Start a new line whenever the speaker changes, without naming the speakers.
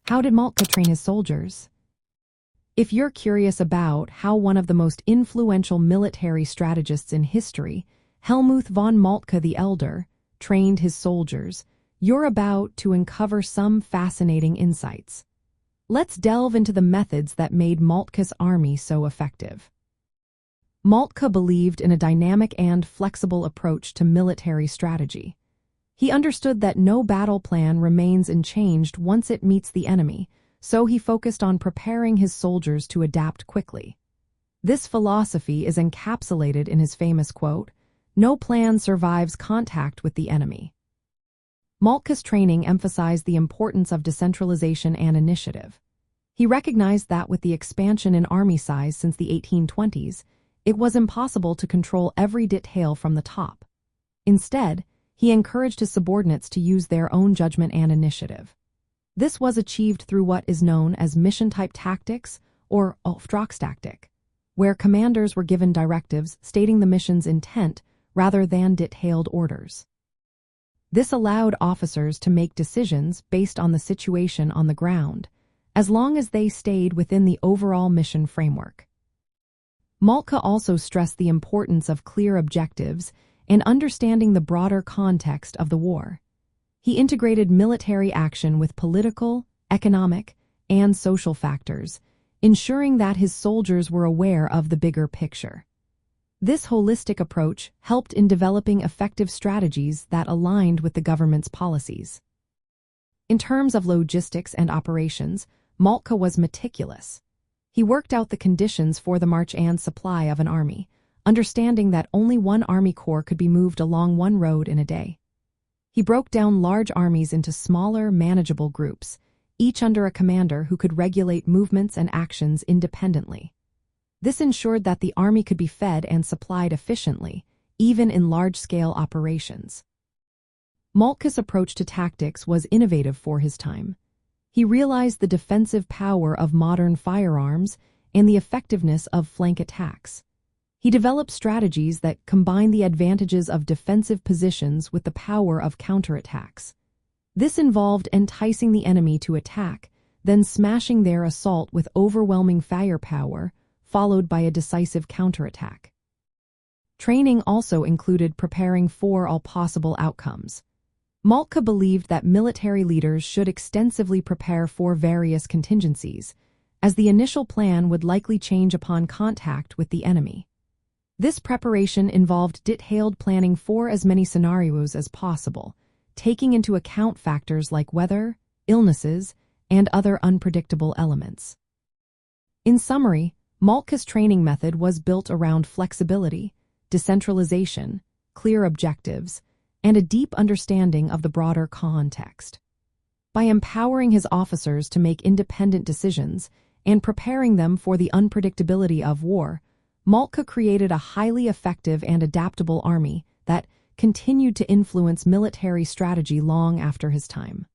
How did Moltke train his soldiers? If you're curious about how one of the most influential military strategists in history, Helmuth von Moltke the Elder, trained his soldiers, you're about to uncover some fascinating insights. Let's delve into the methods that made Moltke's army so effective. Moltke believed in a dynamic and flexible approach to military strategy. He understood that no battle plan remains unchanged once it meets the enemy, so he focused on preparing his soldiers to adapt quickly. This philosophy is encapsulated in his famous quote, "No plan survives contact with the enemy." Moltke's training emphasized the importance of decentralization and initiative. He recognized that with the expansion in army size since the 1820s, it was impossible to control every detail from the top. Instead, he encouraged his subordinates to use their own judgment and initiative. This was achieved through what is known as mission-type tactics, or Auftragstaktik, where commanders were given directives stating the mission's intent rather than detailed orders. This allowed officers to make decisions based on the situation on the ground, as long as they stayed within the overall mission framework. Moltke also stressed the importance of clear objectives and understanding the broader context of the war. He integrated military action with political, economic, and social factors, ensuring that his soldiers were aware of the bigger picture. This holistic approach helped in developing effective strategies that aligned with the government's policies. In terms of logistics and operations, Moltke was meticulous. He worked out the conditions for the march and supply of an army, understanding that only one army corps could be moved along one road in a day. He broke down large armies into smaller, manageable groups, each under a commander who could regulate movements and actions independently. This ensured that the army could be fed and supplied efficiently, even in large-scale operations. Moltke's approach to tactics was innovative for his time. He realized the defensive power of modern firearms and the effectiveness of flank attacks. He developed strategies that combine the advantages of defensive positions with the power of counterattacks. This involved enticing the enemy to attack, then smashing their assault with overwhelming firepower, followed by a decisive counterattack. Training also included preparing for all possible outcomes. Moltke believed that military leaders should extensively prepare for various contingencies, as the initial plan would likely change upon contact with the enemy. This preparation involved detailed planning for as many scenarios as possible, taking into account factors like weather, illnesses, and other unpredictable elements. In summary, Moltke's training method was built around flexibility, decentralization, clear objectives, and a deep understanding of the broader context. By empowering his officers to make independent decisions and preparing them for the unpredictability of war, Moltke created a highly effective and adaptable army that continued to influence military strategy long after his time.